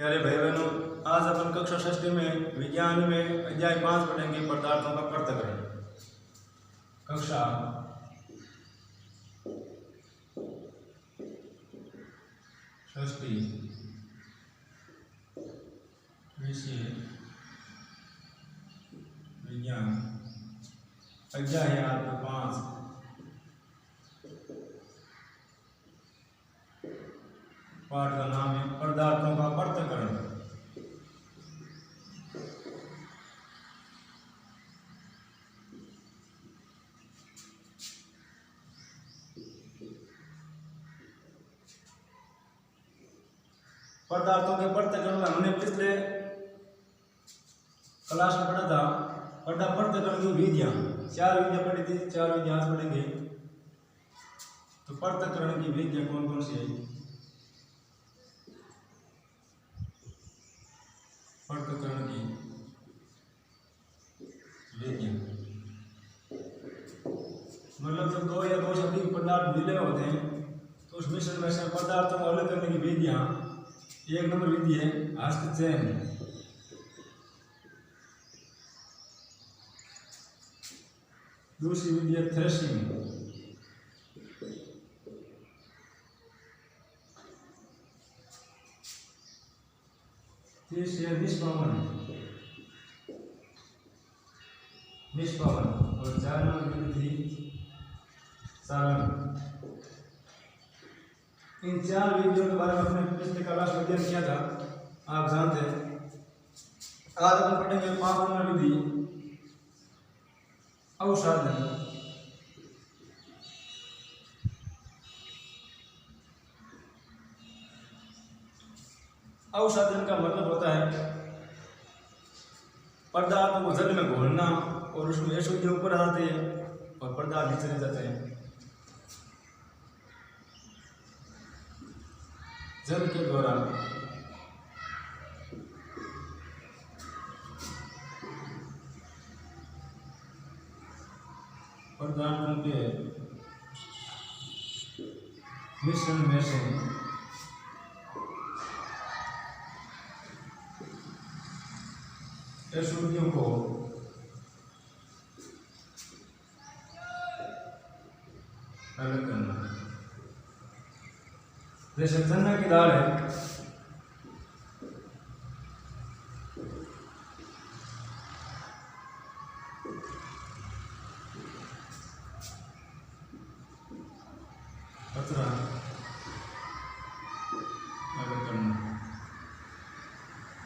प्यारे भाई बहनों, आज अपन कक्षा षष्ठी में विज्ञान में अध्याय 5 पढ़ेंगे पदार्थों का पृथक्करण। कक्षा षष्ठी विषय विज्ञान अध्याय 5। पाठ का नाम है पदार्थों का पृथक्करण। पदार्थों के पृथक्करण में हमने पिछले क्लास में पढ़ा था पृथक्करण की विधियां, 4 विधियां पढ़ी थी। 4 विधियां आज पढ़ेंगे। तो पृथक्करण की विधियां कौन कौन सी है? पृथक्करण की विधियां मतलब जब 2 या 2 से अधिक पदार्थ मिले होते हैं तो उस मिश्रण में से पदार्थों को अलग करने की विधियां। 1 नंबर विधि है हस्तचयन। दूसरी विधि है थ्रेशिंग। तीसरी है निष्पावन। और 4 नंबर विधि सारण। इन 4 विधियों के बारे में हमने पिछले क्लास में अध्ययन किया था, आप जानते हैं। आज अपन पढ़ेंगे 5 नंबर विधि अवसाधन। अवसाधन का मतलब होता है पदार्थों को जल में घोलना और उसमें अशुद्धि ऊपर आ जाती है और पदार्थ नीचे रह जाते हैं। जल के द्वारा पदार्थों के मिश्रण में से अशुद्धियों को अलग करना। जैसे चना की दाल है, कचरा अलग करना।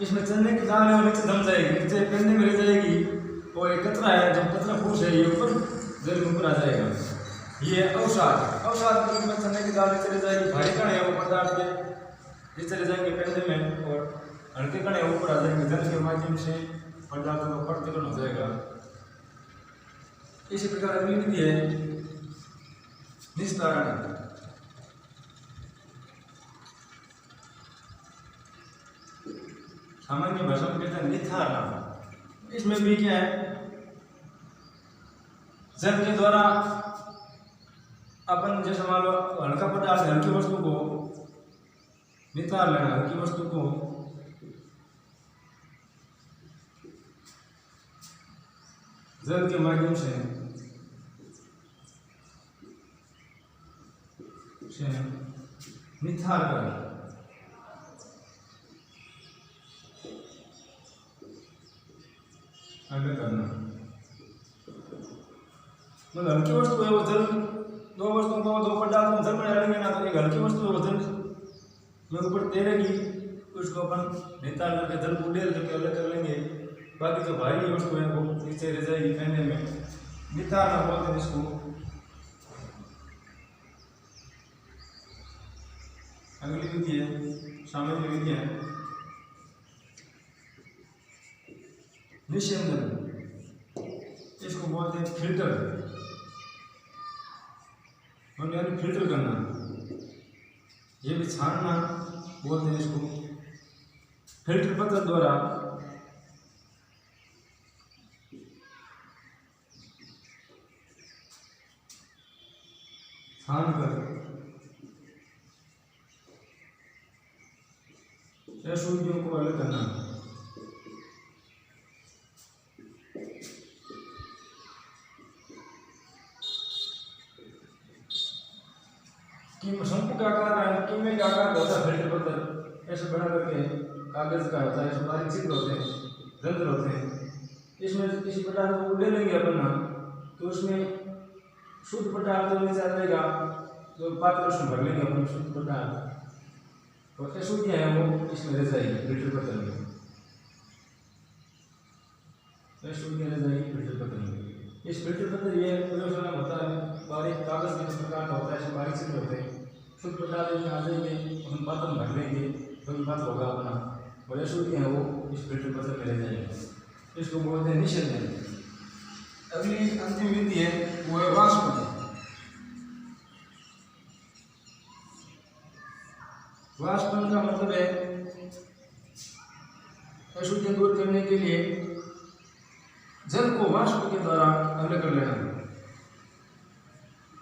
इसमें चने की दाल है और नीचे जम जाएगी, नीचे पेंदे में रह जाएगी, और एक कचरा है, जब कचरा फूस है ये ऊपर जल में ऊपर आ जाएगा। ये अवसाद में चने की दाल नीचे रह जाएगी, भारी कण है वो पदार्थ के नीचे रह जाएंगे पेंदे में, और हल्के कण है ऊपर आ जाएंगे। जल के माध्यम से पदार्थों का पृथक्करण हो जाएगा। इसी प्रकार अगली विधि है निस्तारण। सामान्य भाषा में कहते हैं निथारना। इसमें भी क्या है, जल के द्वारा अपन जैसे मान लो हल्का पदार्थ हल्की वस्तु को नितार लेना। हल्की वस्तु को जल के माध्यम से निथार कर अलग करना। मतलब हल्की वस्तु है वो जल, 2 वस्तुओं को 2 पदार्थों में जल में डालेंगे ना, तो एक हल्की वस्तु है वो जल में ऊपर तैरेगी, उसको अपन नितार करके जल को उड़ेल करके अलग कर लेंगे। बाकी जो भारी वस्तु है वो नीचे रह जाएगी पेंदे में। नितारना बोलते हैं इसको। अगली विधि है सामान्य विधि है निस्यंदन। इसको बोलते हैं फिल्टर, यानी फिल्टर करना। ये भी छानना बोलते हैं इसको। फिल्टर पद्धति द्वारा छान कर अशुद्धियों को अलग करना। शंकु का आकार कीमे का आकार होता है फिल्टर पत्थर ऐसे बना करके कागज का होता है, ऐसे बारीक चित्र होते हैं, रंध्र होते हैं। इसमें किसी पदार्थ को ले लेंगे अपन ना तो उसमें शुद्ध पदार्थ तो नीचे आ जाएगा, तो पात्र उसमें भर लेंगे अपन शुद्ध पदार्थ और अशुद्धियाँ हैं वो इसमें रह जाएगी फिल्टर पत्थर में, अशुद्धियाँ रह जाएगी फिल्टर पत्थर में। इस फिल्टर पत्थर ये प्रयोगशाला में होता है, बारीक कागज के प्रकार का होता है, ऐसे बारीक चित्र होते हैं, शुद्ध पदार्थ में आ जाएंगे, हम पात्र में भर लेंगे तो पात्र होगा अपना और अशुद्धियाँ वो इस फिल्टर पत्थर में रह जाएंगे। इसको बोलते हैं निषेधन। अगली अंतिम विधि है वो है वाष्पन। वाष्पन का मतलब है अशुद्धियाँ दूर करने के लिए जल को वाष्प के द्वारा अलग कर लेना।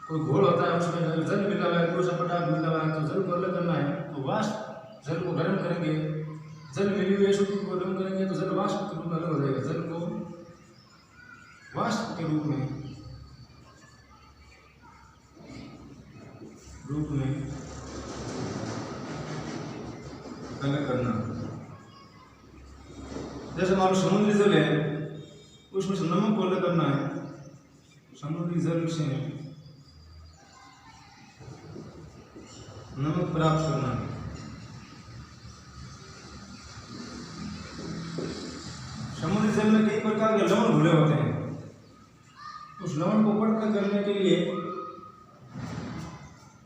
कोई घोल होता है उसमें अगर जल मिला हुआ है, दूसरा पदार्थ मिला हुआ है, तो जल को अलग करना है तो वाष्प जल को गर्म करेंगे, जल मिली हुई अशुद्धि को गर्म करेंगे तो जल वाष्प के रूप में अलग हो जाएगा। जल को वाष्प के रूप में अलग करना। जैसे मान लो समुद्री जल है उसमें से नमक को अलग करना है, समुद्री जल से नमक प्राप्त करना है। समुद्री जल में कई प्रकार के लवण घुले होते हैं, उस लवण को पटक करने के लिए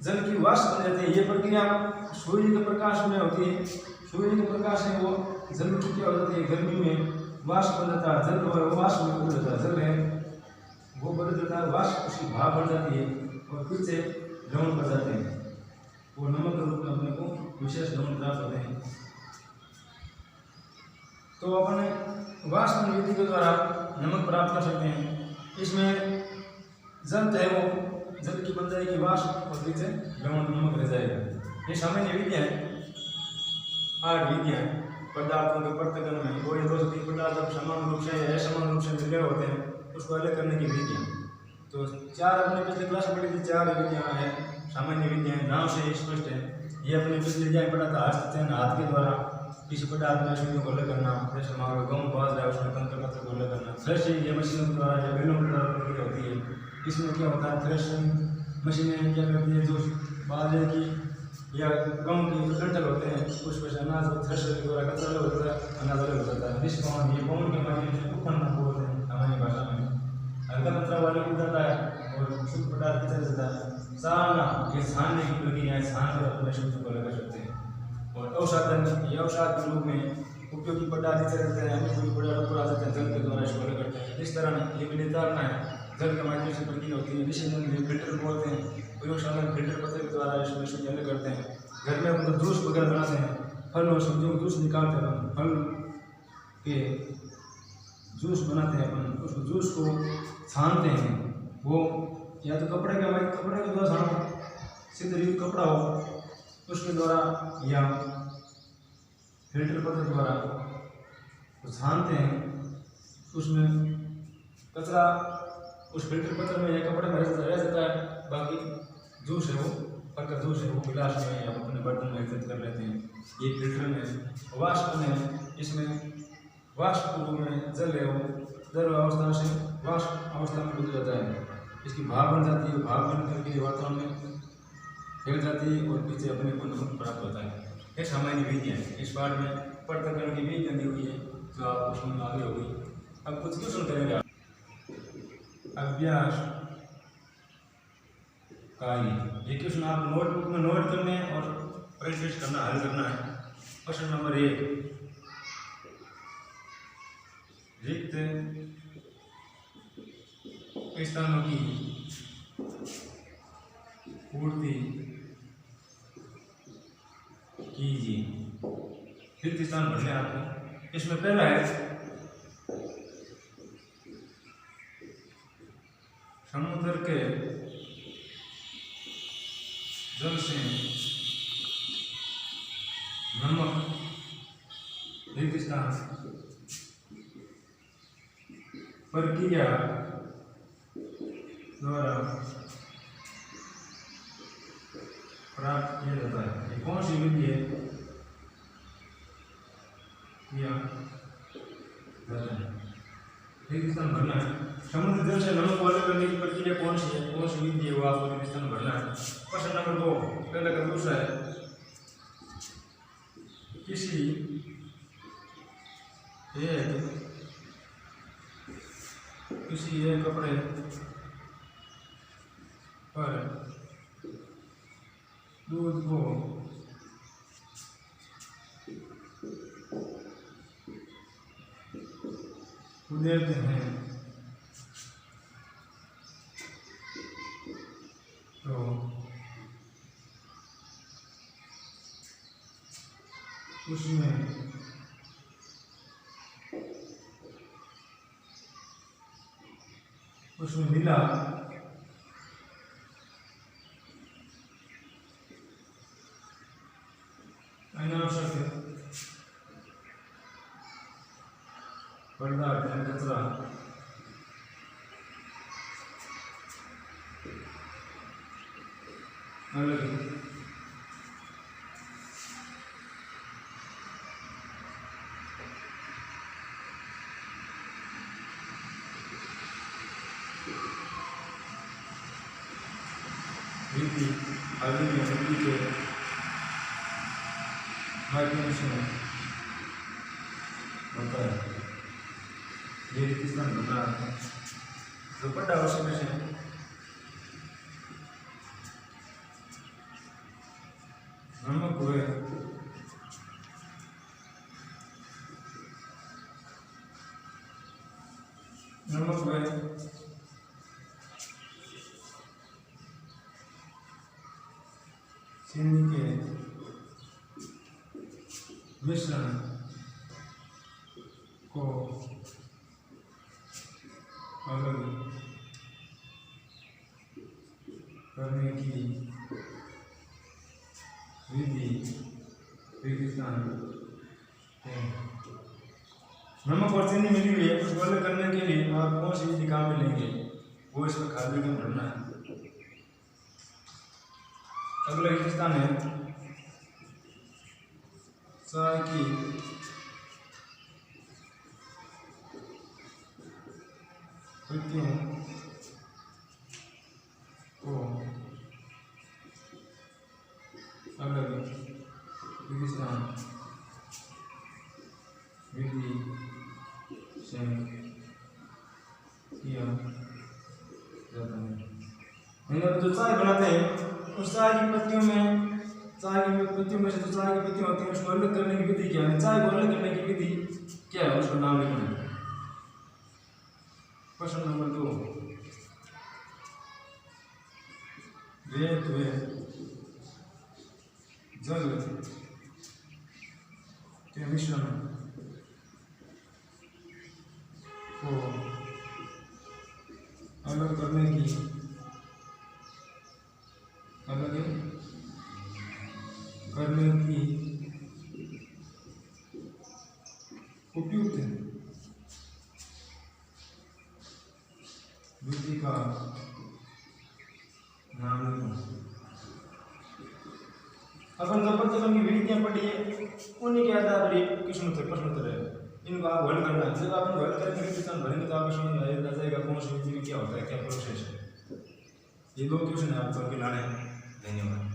जल की वाष्प बन जाती है। ये प्रक्रिया सूर्य के प्रकाश में होती है, सूर्य के प्रकाश में वो जल की क्या हो जाती है, गर्मी में वाष्प बन जाता है, जल और वाष्प में बदल जाता है, जल है वो बदल जाता है, वाष्प उसकी भाप बन जाती है और फिर से लवण बन जाते हैं, वो नमक के रूप में अपने को विशेष लवण प्राप्त होते हैं। तो अपने वाष्प विधि के द्वारा नमक प्राप्त कर सकते हैं। इसमें जल है वो जल की बन जाएगी वाष्प और फिर से लवण नमक रह जाएगा। ये सामान्य विधियाँ हैं, 8 विधियाँ पदार्थों के पृथक्करण में, दो या दो से तीन पदार्थ समान रूप से या असमान रूप से मिले होते हैं उसको अलग करने की विधियाँ। तो 4 अपने पिछले क्लास में पढ़ी थी, 4 विधियाँ हैं सामान्य विधियाँ, नाम से स्पष्ट है। ये अपने पिछले विधियाँ पढ़ा था, हस्तचयन हाथ के द्वारा किसी पदार्थ में अशुद्धियों को अलग करना, जैसे हमारा गेहूं बाजरा है उसमें कंकर पत्थर को अलग करना। थ्रेशिंग ये मशीनों के द्वारा या बैलों के द्वारा प्रक्रिया होती है। इसमें क्या होता है, थ्रेशिंग मशीनें क्या करती है, जो बाजरे की या गेहूं की डंठल होते हैं उसमें से अनाज थ्रेशर के द्वारा कचरा अलग होता है, अनाज अलग हो जाता है। निष्पौन ये पौन के माध्यम से उत्पन्न बोलते हैं हमारी भाषा में, हल्का कचरा वाले को जाता है और शुद्ध पदार्थ की तरह जाता है। सारना ये छानने की प्रक्रिया है, छान कर अपने शुद्ध को अलग कर सकते हैं। और औषधन ये औषध के रूप में उपयोगी पदार्थ चले जाते हैं, अनुपयोगी पदार्थ ऊपर आ जाते हैं, जल के द्वारा इसको अलग करते हैं। इस तरह ये भी नितारना है, जल के माध्यम से प्रक्रिया होती है। निषेधन में फिल्टर बोलते हैं, प्रयोगशाला में फिल्टर पत्थर के द्वारा इसमें शुद्ध अलग करते हैं। घर में मतलब जूस वगैरह बनाते हैं, फल और सब्जियों को जूस निकालते हैं, फल के जूस बनाते हैं अपन, उस जूस को छानते हैं। वो या तो कपड़े के द्वारा छानो, सिद्ध कपड़ा हो उसके द्वारा या फिल्टर पत्थर द्वारा तो छानते हैं, उसमें कचरा उस फिल्टर पत्थर में या कपड़े में रह जाता है, बाकी जूस है वो फल का जूस है वो गिलास में या अपने बर्तन में एकत्रित कर लेते हैं। ये फिल्टर में वाष्प में, इसमें वाष्प के रूप में जल है वो जल अवस्था से वाष्प अवस्था में बदल जाता है, इसकी भाप बन जाती है, भाप बन करके वातावरण में फैल जाती है और पीछे अपने को नमक प्राप्त होता है। ये सामान्य विधियाँ हैं। इस पाठ में पृथक्करण की विधि दी हुई है जो आप उसमें आगे होगी। अब कुछ क्वेश्चन करेंगे। अभ्यास कार्य, ये क्वेश्चन आप नोटबुक में नोट करने और प्रैक्टिस करना, हल करना है। क्वेश्चन नंबर 1, रिक्त स्थानों की पूर्ति कीजिए। रिक्त स्थान भरने आपको। इसमें पहला है समुद्र के जल से नमक रेगिस्तान प्रक्रिया द्वारा प्राप्त किया जाता है। ये कौन सी विधि है? रेगिस्तान भरना है। समुद्र जल से नमक को अलग करने की प्रक्रिया कौन सी है? कौन सी विधि है वो आपको रेगिस्तान भरना है। प्रश्न नंबर 2 पहले का दूसरा है किसी एक कपड़े पर दूध को उड़ेलते हैं तो उसमें मिला अनावश्यक पदार्थ या कचरा अलग विधि आगे में विधि के माध्यम से होता है। ये रेगिस्तान भरना है जो बड़ा आवश्यक है। नमक हुए चीनी के मिश्रण को अलग करने की विधि रेगिस्तान है। नमक और चीनी मिली हुई है, उसको अलग करने के लिए आप कौन सी विधि काम में लेंगे? वो इसमें खाद्य कम भरना है। अगला रेगिस्तान है चाय की पत्तियों को अलग रेगिस्तान विधि से किया जाता है। जो चाय बनाते हैं उस चाय की पत्तियों में से जो चाय की पत्तियां होती हैं उसको अलग करने की विधि क्या है? चाय को अलग करने की विधि क्या है? उसका नाम लिखना है। प्रश्न नंबर 2 रेत व जल के मिश्रण को अलग करने की उपयुक्त विधि का नाम लिखो। अपन जो प्रश्न की विधियां पढ़ी है उन्हीं के आधार पर ये प्रश्न उत्तर है। इनको आप हल करना है। जब आप इनको हल करेंगे रेगिस्तान भरेंगे तो आपको समझ में आ जाएगा कौन सी विधि में क्या होता है, क्या प्रोसेस है। ये 2 क्वेश्चन है आपको करके लाने हैं। धन्यवाद।